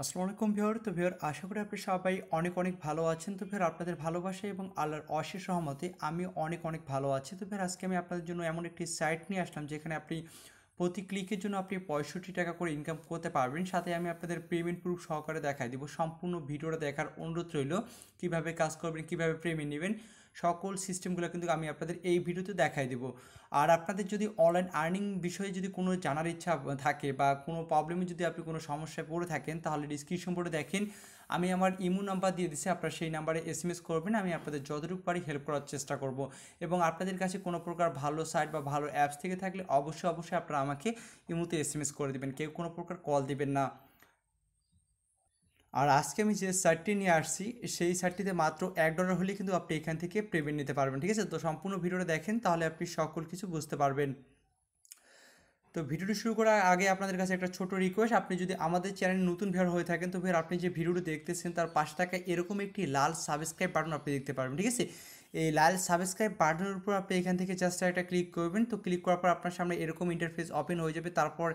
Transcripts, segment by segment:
আসসালামু আলাইকুম ভিউয়ার। তো ভিউয়ার, আশা করি আপনি সবাই অনেক অনেক ভালো আছেন। তো ভিউয়ার, আপনাদের ভালোবাসা এবং আল্লাহর অশেষ রহমতে আমি অনেক অনেক ভালো আছি। তো ভিউয়ার, আজকে আমি আপনাদের জন্য এমন একটি সাইট নিয়ে আসলাম যেখানে আপনি প্রতি ক্লিকের জন্য আপনি 65 টাকা করে ইনকাম করতে পারবেন। সাথে আমি আপনাদের পেমেন্ট প্রুফ সহকারে দেখাই দিব। সম্পূর্ণ ভিডিওটা দেখার অনুরোধ রইল। কীভাবে কাজ করবেন, কীভাবে পেমেন্ট নেবেন, সকল সিস্টেমগুলো কিন্তু আমি আপনাদের এই ভিডিওতে দেখাই দেব। আর আপনাদের যদি অনলাইন আর্নিং বিষয়ে যদি কোনো জানার ইচ্ছা থাকে বা কোনো প্রবলেমে যদি আপনি কোনো সমস্যায় পড়ে থাকেন, তাহলে ডিসক্রিপশন বোর্ডে দেখেন আমি আমার ইমো নাম্বার দিয়ে দিচ্ছি। আপনারা সেই নাম্বারে এসএমএস করবেন, আমি আপনাদের যতটুকু পারি হেল্প করার চেষ্টা করব। এবং আপনাদের কাছে কোনো প্রকার ভালো সাইট বা ভালো অ্যাপস থেকে থাকলে অবশ্যই আপনারা আমাকে ইমোতে এসএমএস করে দেবেন, কেউ কোনো প্রকার কল দিবেন না। আর আজকে আমি যে সাইটটি নিয়ে আসছি সেই সাইটটিতে মাত্র $1 হলেই কিন্তু আপনি এখান থেকে পেমেন্ট নিতে পারবেন। ঠিক আছে, তো সম্পূর্ণ ভিডিওটা দেখেন, তাহলে আপনি সকল কিছু বুঝতে পারবেন। তো ভিডিওটি শুরু করার আগে আপনাদের কাছে একটা ছোট রিকোয়েস্ট, আপনি যদি আমাদের চ্যানেল নতুন ভিউয়ার হয়ে থাকেন, তো ভিউয়ার আপনি যে ভিডিওটি দেখতেছেন তার পাশে থাকা এরকম একটি লাল সাবস্ক্রাইব বাটন আপনি দেখতে পারবেন। ঠিক আছে, এই লাল সাবস্ক্রাইব বাটনের উপর আপনি এখান থেকে জাস্ট একটা ক্লিক করবেন। তো ক্লিক করার পর আপনার সামনে এরকম ইন্টারফেস ওপেন হয়ে যাবে। তারপর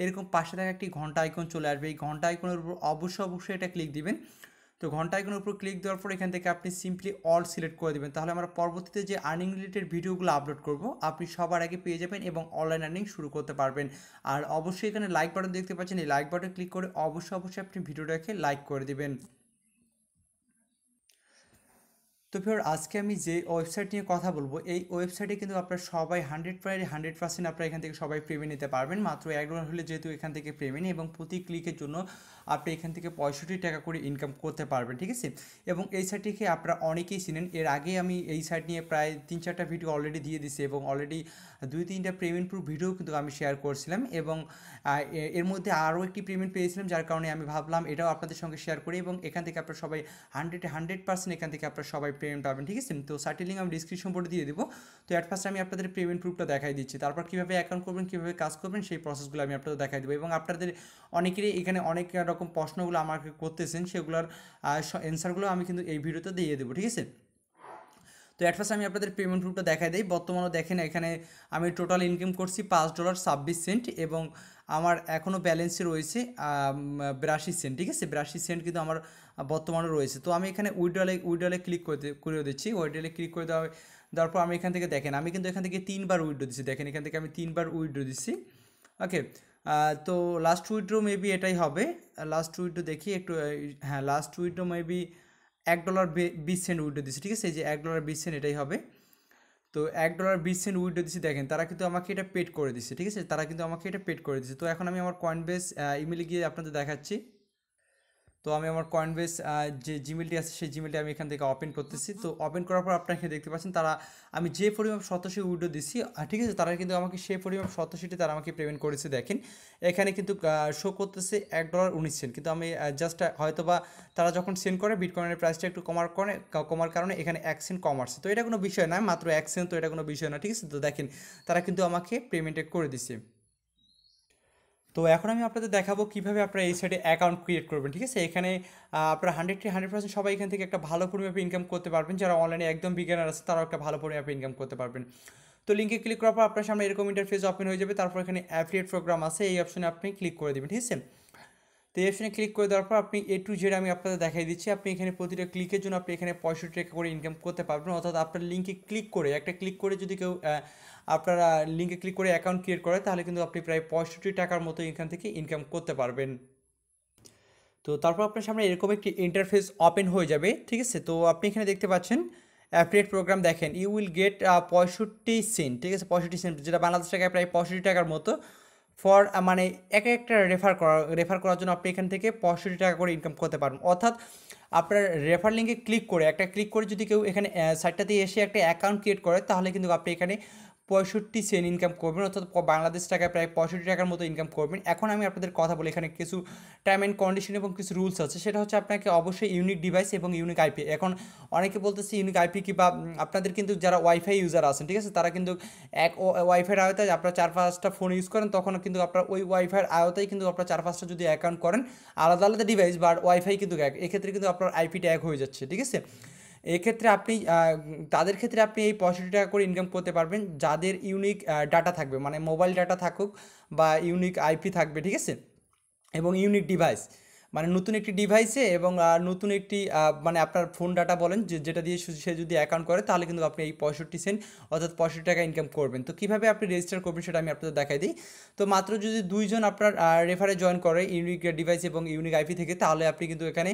এরকম পাশে থাকা একটি ঘন্টা আইকন চলে আসবে। এই ঘন্টা আইকনের উপর অবশ্যই এটা ক্লিক দিবেন। তো ঘন্টা আইকনের উপর ক্লিক দেওয়ার পর এখান থেকে আপনি সিম্পলি অল সিলেক্ট করে দেবেন। তাহলে আমরা পরবর্তীতে যে আর্নিং রিলেটেড ভিডিওগুলো আপলোড করব আপনি সবার আগে পেয়ে যাবেন এবং অনলাইন আর্নিং শুরু করতে পারবেন। আর অবশ্যই এখানে লাইক বাটন দেখতে পাচ্ছেন, এই লাইক বাটনে ক্লিক করে অবশ্যই আপনি ভিডিওটাকে লাইক করে দেবেন। তো ভিউয়ার, আজকে আমি যে ওয়েবসাইট নিয়ে কথা বলবো এই ওয়েবসাইটে কিন্তু আপনারা সবাই 100% আপনারা এখান থেকে সবাই পেমেন্ট নিতে পারবেন। মাত্র $1 হলে যেহেতু এখান থেকে পেমেন্ট, এবং প্রতি ক্লিকের জন্য আপনি এখান থেকে 65 টাকা করে ইনকাম করতে পারবেন। ঠিক আছে, এবং এই সাইটটিকে আপনারা অনেকেই চিনেন। এর আগে আমি এই সাইট নিয়ে প্রায় 3-4টা ভিডিও অলরেডি দিয়ে দিছি এবং অলরেডি 2-3টা পেমেন্ট প্রুফ ভিডিও কিন্তু আমি শেয়ার করছিলাম। এবং এর মধ্যে আরও একটি পেমেন্ট পেয়েছিলাম, যার কারণে আমি ভাবলাম এটাও আপনাদের সঙ্গে শেয়ার করি। এবং এখান থেকে আপনারা সবাই 100% এখান থেকে আপনারা সবাই পেমেন্ট পাবেন। ঠিক আছে, তো সাইটের লিঙ্ক আমি ডিসক্রিপশন বোর্ডে দিয়ে দেবো। তো অ্যাট ফার্স্ট আমি আপনাদের পেমেন্ট প্রুফটা দেখাই দিচ্ছি, তারপর কীভাবে অ্যাকাউন্ট করবেন, কীভাবে কাজ করবেন সেই প্রসেসগুলো আমি আপনাদের দেখাই দেবো। এবং আপনাদের অনেকেরই এখানে অনেক রকম প্রশ্নগুলো আমাকে করতেছেন, সেগুলোর অ্যান্সারগুলো আমি কিন্তু এই ভিডিওতে দিয়ে দেবো। ঠিক আছে, তো অ্যাট ফার্স্ট আমি আপনাদের পেমেন্ট প্রুফটা দেখাই দিই। বর্তমানে দেখেন এখানে আমি টোটাল ইনকাম করছি $5.26, এবং আমার এখনও ব্যালেন্সে রয়েছে 82 সেন্ট। ঠিক আছে, 82 সেন্ট কিন্তু আমার বর্তমানে রয়েছে। তো আমি এখানে উইড্রলে ক্লিক করে দিচ্ছি। উইড্রলে ক্লিক করে দেওয়ার পর আমি এখান থেকে দেখেন আমি কিন্তু এখান থেকে 3বার উইড্রো দিচ্ছি। দেখেন এখান থেকে আমি 3বার উইড্রো দিচ্ছি। ওকে, তো লাস্ট উইড্রো মেবি এটাই হবে। লাস্ট উইড্রো দেখি একটু, হ্যাঁ লাস্ট উইড্রো মেবি $1.20 উইড্রো দিচ্ছি। ঠিক আছে, এই যে $1.20 এটাই হবে। তো $1.20 উইড্রো দিচ্ছি। দেখেন তারা কিন্তু আমাকে এটা পেড করে দিচ্ছে। ঠিক আছে, তারা কিন্তু আমাকে এটা পেড করে দিচ্ছে। তো এখন আমি আমার কয়েনবেস ইমেলে গিয়ে আপনাদের দেখাচ্ছি। তো আমি আমার কয়েনবেস যে জিমেলটি আছে সেই জিমেলটি আমি এখান থেকে ওপেন করতেছি। তো ওপেন করার পর আপনারা এখানে দেখতে পাচ্ছেন তারা আমি যে পরিমাণ 87 উইড্রো দিচ্ছি, ঠিক আছে, তারা কিন্তু আমাকে সেই পরিমাণ 87টি তারা আমাকে পেমেন্ট করেছে। দেখেন এখানে কিন্তু শো করতেছে $1.19, কিন্তু আমি জাস্ট হয়তো বা তারা যখন সেন্ড করে বিটকয়েনের প্রাইসটা একটু কমার কারণে এখানে 1 সেন্ট কম আসছে। তো এটা কোনো বিষয় না, মাত্র 1 সেন্ট, তো এটা কোনো বিষয় না। ঠিক আছে, তো দেখেন তারা কিন্তু আমাকে পেমেন্টে করে দিচ্ছে। তো এখন আমি আপনাদের দেখাবো কীভাবে আপনারা এই সাইটে অ্যাকাউন্ট ক্রিয়েট করবেন। ঠিক আছে, এখানে আপনারা 100% সবাই এখান থেকে একটা ভালো পরিমাপে ইনকাম করতে পারবেন। যারা অনলাইনে একদম বিগিনার আছে তারাও একটা ভালো পরিমাপে ইনকাম করতে পারবেন। তো লিঙ্কে ক্লিক করার পর আপনার সামনে এরকম ইন্টারফেস ওপেন হয়ে যাবে। তারপর এখানে অ্যাফিলিয়েট প্রোগ্রাম আছে, এই অপশনে আপনি ক্লিক করে দেবেন। ঠিক আছে, তো এই অপশনে ক্লিক করে দেওয়ার পর আপনি A to Z আমি আপনাদের দেখাই দিচ্ছি। আপনি এখানে প্রতিটা ক্লিকের জন্য আপনি এখানে 65 টাকা করে ইনকাম করতে পারবেন। অর্থাৎ আপনার লিঙ্কে ক্লিক করে একটা ক্লিক করে যদি কেউ আপনারা লিঙ্কে ক্লিক করে অ্যাকাউন্ট ক্রিয়েট করে, তাহলে কিন্তু আপনি প্রায় 65 টাকার মতো এখান থেকে ইনকাম করতে পারবেন। তো তারপর আপনার সামনে এরকম একটি ইন্টারফেস ওপেন হয়ে যাবে। ঠিক আছে, তো আপনি এখানে দেখতে পাচ্ছেন অ্যাফিলিয়েট প্রোগ্রাম। দেখেন ইউ উইল গেট 65 সেন্ট। ঠিক আছে, 65 সেন্ট যেটা বাংলাদেশ টাকায় প্রায় 65 টাকার মতো ফর মানে একটা রেফার করার জন্য আপনি এখান থেকে 65 টাকা করে ইনকাম করতে পারবেন। অর্থাৎ আপনার রেফার লিঙ্কে ক্লিক করে যদি কেউ এখানে সাইটটাতে এসে একটা অ্যাকাউন্ট ক্রিয়েট করে, তাহলে কিন্তু আপনি এখানে 65 সেন্ট ইনকাম করবেন। অর্থাৎ বাংলাদেশ টাকায় প্রায় 65 টাকার মতো ইনকাম করবেন। এখন আমি আপনাদের কথা বলি, এখানে কিছু টাইম অ্যান্ড কন্ডিশন এবং কিছু রুলস আছে। সেটা হচ্ছে আপনাকে অবশ্যই ইউনিক ডিভাইস এবং ইউনিক আইপি। এখন অনেকে বলতেছে ইউনিক আইপি কি, বা আপনাদের কিন্তু যারা ওয়াইফাই ইউজার আছেন, ঠিক আছে, তারা কিন্তু এক ওয়াইফাইয়ের আওতায় আপনারা 4-5টা ফোন ইউজ করেন, তখন কিন্তু আপনার ওই ওয়াইফাইয়ের আওতায় কিন্তু আপনার 4-5টা যদি অ্যাকাউন্ট করেন, আলাদা আলাদা ডিভাইস বাট ওয়াইফাই কিন্তু এক, এক্ষেত্রে কিন্তু আপনার আইপিটা এক হয়ে যাচ্ছে। ঠিক আছে, এক্ষেত্রে আপনি তাদের ক্ষেত্রে আপনি এই 65 টাকা করে ইনকাম করতে পারবেন যাদের ইউনিক ডাটা থাকবে, মানে মোবাইল ডাটা থাকুক বা ইউনিক আইপি থাকবে। ঠিক আছে, এবং ইউনিক ডিভাইস। মানে নতুন একটি ডিভাইসে এবং নতুন একটি মানে আপনার ফোন ডাটা বলেন যেটা দিয়ে সে যদি অ্যাকাউন্ট করে তাহলে কিন্তু আপনি এই 65 সেন্ট অর্থাৎ 65 টাকা ইনকাম করবেন। তো কীভাবে আপনি রেজিস্টার করবেন সেটা আমি আপনাদের দেখাই দিই। তো মাত্র যদি 2 জন আপনার রেফারে জয়েন করে ইউনিক ডিভাইস এবং ইউনিক আইপি থেকে, তাহলে আপনি কিন্তু এখানে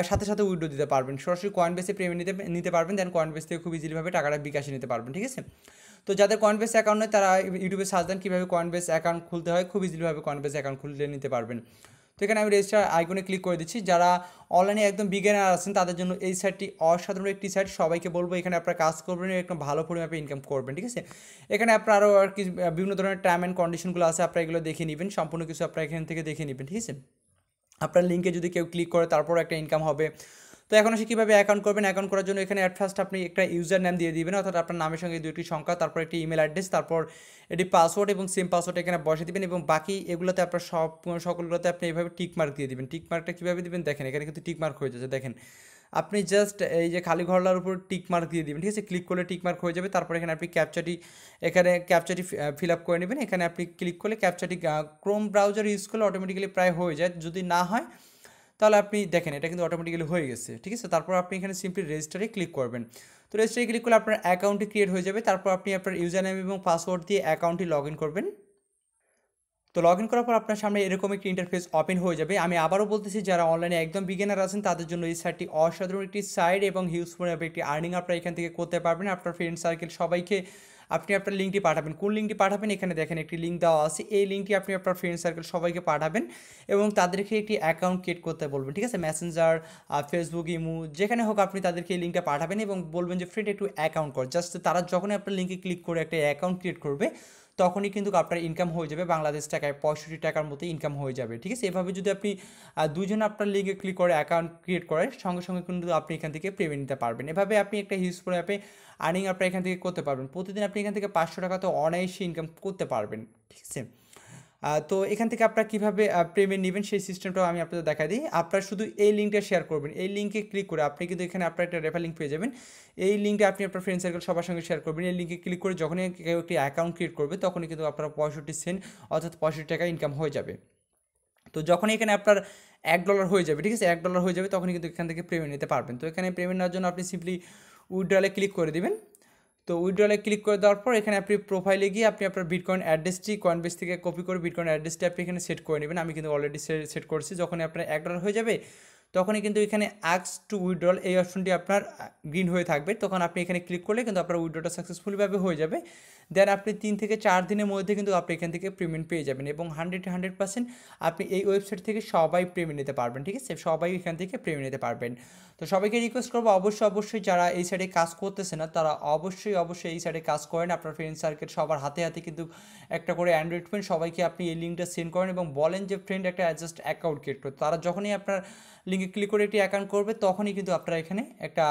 সাথে সাথে উইথড্র দিতে পারবেন, সরাসরি কয়েনবেসে পেমেন্ট নিতে পারবেন, দেন কয়েনবেস থেকে খুব ইজিলিভাবে টাকাটা বিকাশে নিতে পারবেন, ঠিক আছে। তো যাদের কয়েনবেস অ্যাকাউন্ট নেই তারা ইউটিউবে সার্চ দেন কীভাবে কয়েনবেস অ্যাকাউন্ট খুলতে হয়, খুব ইজিলিভাবে কয়েনবেস অ্যাকাউন্ট খুলে নিতে পারবেন। তো এখানে আমি রেজিস্টার আইকনে ক্লিক করে দিচ্ছি। যারা অনলাইনে একদম বিগিনার আছেন তাদের জন্য এই সাইটটি অসাধারণ একটি সাইট, সবাইকে বলবো এখানে আপনারা কাজ করবেন এবং একটা ভালো পরিমাপে ইনকাম করবেন, ঠিক আছে। এখানে আপনার আরও আর কি বিভিন্ন ধরনের টার্ম অ্যান্ড কন্ডিশনগুলো আছে, আপনারা এগুলো দেখে নেবেন, সম্পূর্ণ কিছু আপনারা এখান থেকে দেখে নেবেন, ঠিক আছে। আপনার লিঙ্কে যদি কেউ ক্লিক করে তারপর একটা ইনকাম হবে। তো এখন সে কীভাবে অ্যাকাউন্ট করবেন, অ্যাকাউন্ট করার জন্য এখানে অ্যাট ফার্স্ট আপনি একটা ইউজার নেম দিয়ে দিবেন, অর্থাৎ আপনার নামের সঙ্গে 2টি সংখ্যা, তারপর একটি ইমেল অ্যাড্রেস, তারপর এটি পাসওয়ার্ড এবং সেম পাসওয়ার্ড এখানে বসে দিবেন এবং বাকি এগুলোতে আপনার সকলগুলোতে আপনি এইভাবে টিক মার্ক দিয়ে দিবেন। টিক মার্কটা কীভাবে দিবেন দেখেন, এখানে কিন্তু টিক মার্ক হয়ে যাচ্ছে, দেখেন আপনি জাস্ট এই যে খালি ঘরলার উপর টিক মার্ক দিয়ে দিবেন, ঠিক আছে। ক্লিক করলে টিক মার্ক হয়ে যাবে। তারপর এখানে আপনি ক্যাপচাটি ফিল আপ করে নেবেন। এখানে আপনি ক্লিক করলে ক্যাপচাটি ক্রোম ব্রাউজার ইউজ করলে অটোমেটিক্যালি প্রায় হয়ে যায়, যদি না হয় তাহলে আপনি দেখেন এটা কিন্তু অটোমেটিক্যালি হয়ে গেছে, ঠিক আছে। তারপর আপনি এখানে সিম্পলি রেজিস্টারে ক্লিক করবেন। তো রেজিস্টারে ক্লিক করলে আপনার অ্যাকাউন্টটি ক্রিয়েট হয়ে যাবে। তারপর আপনি আপনার ইউজার নেম এবং পাসওয়ার্ড দিয়ে অ্যাকাউন্টটি লগ ইন করবেন। তো লগ ইন করার পর আপনার সামনে এরকম একটি ইন্টারফেস ওপেন হয়ে যাবে। আমি আবারও বলতেছি, যারা অনলাইনে একদম বিগিনার আছেন তাদের জন্য এই সাইটটি অসাধারণ একটি সাইট এবং হিউজফুল একটি আর্নিং আপনারা এখান থেকে করতে পারবেন। আপনার ফ্রেন্ড সার্কেল সবাইকে আপনি আপনার লিঙ্কটি পাঠাবেন। কোন লিঙ্কটি পাঠাবেন, এখানে দেখেন একটি লিঙ্ক দেওয়া আছে, এই লিঙ্কটি আপনি আপনার ফ্রেন্ড সার্কেল সবাইকে পাঠাবেন এবং তাদেরকে একটি অ্যাকাউন্ট ক্রিয়েট করতে বলবেন, ঠিক আছে। মেসেঞ্জার, ফেসবুক, ইমো যেখানে হোক আপনি তাদেরকে এই লিঙ্কটা পাঠাবেন এবং বলবেন যে ফ্রেন্ড একটু অ্যাকাউন্ট কর। জাস্ট তারা যখনই আপনার লিঙ্কে ক্লিক করে একটা অ্যাকাউন্ট ক্রিয়েট করবে তখনই কিন্তু আপনার ইনকাম হয়ে যাবে বাংলাদেশ টাকায় 65 টাকার মতো ইনকাম হয়ে যাবে, ঠিক আছে। এভাবে যদি আপনি 2জন আপনার লিঙ্কে ক্লিক করে অ্যাকাউন্ট ক্রিয়েট করে সঙ্গে সঙ্গে কিন্তু আপনি এখান থেকে পেমেন্ট নিতে পারবেন। এভাবে আপনি একটা হিউজফুল অ্যাপে আর্নিং আপনার এখান থেকে করতে পারবেন। প্রতিদিন আপনি এখান থেকে 500 টাকা তো অনায়াসে ইনকাম করতে পারবেন, ঠিক আছে। তো এখান থেকে আপনারা কীভাবে পেমেন্ট নেবেন সেই সিস্টেমটাও আমি আপনাদের দেখা দিই। আপনারা শুধু এই লিঙ্কটা শেয়ার করবেন, এই লিঙ্কে ক্লিক করে আপনি কিন্তু এখানে আপনার একটা রেফার লিঙ্ক পেয়ে যাবেন। এই লিঙ্কটা আপনি আপনার ফ্রেন্ড সার্কেল সবার সঙ্গে শেয়ার করবেন। এই লিঙ্কে ক্লিক করে যখনই কেউ একটি অ্যাকাউন্ট ক্রিয়েট করবে তখনই কিন্তু আপনারা 65 সেন্ট অর্থাৎ 65 টাকা ইনকাম হয়ে যাবে। তো যখনই এখানে আপনার $1 হয়ে যাবে, ঠিক আছে, $1 হয়ে যাবে তখনই কিন্তু এখান থেকে পেমেন্ট নিতে পারবেন। তো এখানে পেমেন্ট নেওয়ার জন্য আপনি সিম্পলি উইথড্রলে ক্লিক করে দিবেন। তো উইথড্রলে ক্লিক করে দেওয়ার পর এখানে আপনি প্রোফাইলে গিয়ে আপনি আপনার বিটকয়েন অ্যাড্রেসটি কয়েনবেস থেকে কপি করে বিটকয়েন অ্যাড্রেসটি আপনি এখানে সেট করে নেবেন। আমি কিন্তু অলরেডি সেট করছি। যখনই আপনার $1 হয়ে যাবে তখনই কিন্তু এখানে আস্ক টু উইথড্রল এই অপশনটি আপনার গ্রিন হয়ে থাকবে। তখন আপনি এখানে ক্লিক করলে কিন্তু আপনার উইথড্রটা সাকসেসফুলিভাবে হয়ে যাবে। দেন আপনি 3 থেকে 4 দিনের মধ্যে কিন্তু আপনি এখান থেকে পেমেন্ট পেয়ে যাবেন এবং 100% আপনি এই ওয়েবসাইট থেকে সবাই পেমেন্ট নিতে পারবেন, ঠিক আছে। সবাই এখান থেকে পেমেন্ট নিতে পারবেন। তো সবাইকে রিকোয়েস্ট করবো অবশ্যই যারা এই সাইডে কাজ করতেছে না তারা অবশ্যই এই সাইডে কাজ করেন। আপনার ফ্রেন্ড সার্কেল সবার হাতে হাতে কিন্তু একটা করে অ্যান্ড্রয়েড ফোন, সবাইকে আপনি এই লিঙ্কটা সেন্ড করেন এবং বলেন যে ফ্রেন্ড একটা জাস্ট অ্যাকাউন্ট ক্রিয়েট করতে। তারা যখনই আপনার লিঙ্কে ক্লিক করে একটি অ্যাকাউন্ট করবে তখনই কিন্তু আপনার এখানে একটা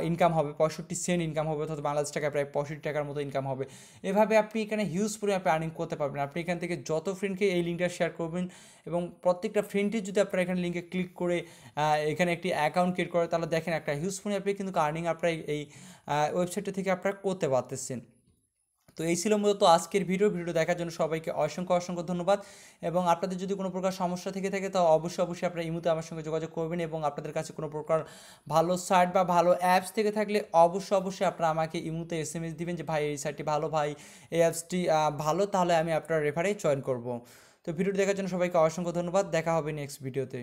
ইনকাম হবে, 65 সেন্ট ইনকাম হবে, অর্থাৎ বাংলাদেশ টাকায় প্রায় 65 টাকার মতো ইনকাম হবে। এভাবে আপনি এখানে হিউজ পরিমাণে আর্নিং করতে পারবেন। আপনি এখান থেকে যত ফ্রেন্ডকে এই লিঙ্কটা শেয়ার করবেন এবং প্রত্যেকটা ফ্রেন্ডের যদি আপনারা এখানে লিঙ্কে ক্লিক করে এখানে একটি অ্যাকাউন্ট ক্রিয়েট করে তাহলে দেখেন একটা হিউজ পরিমাণে কিন্তু আর্নিং আপনারা এই ওয়েবসাইটটা থেকে আপনারা করতে পারতেছেন। তো এই ছিল মূলত আজকের ভিডিও দেখার জন্য সবাইকে অসংখ্য ধন্যবাদ। এবং আপনাদের যদি কোনো প্রকার সমস্যা থেকে থাকে তো অবশ্যই আপনারা ইমোতে আমার সঙ্গে যোগাযোগ করবেন এবং আপনাদের কাছে কোনো প্রকার ভালো সাইট বা ভালো অ্যাপস থেকে থাকলে অবশ্যই আপনারা আমাকে ইমোতে SMS দিবেন যে ভাই এই সাইটটি ভালো, ভাই এই অ্যাপসটি ভালো, তাহলে আমি আপনার রেফারে জয়েন করব। তো ভিডিওটি দেখার জন্য সবাইকে অসংখ্য ধন্যবাদ। দেখা হবে নেক্সট ভিডিওতে।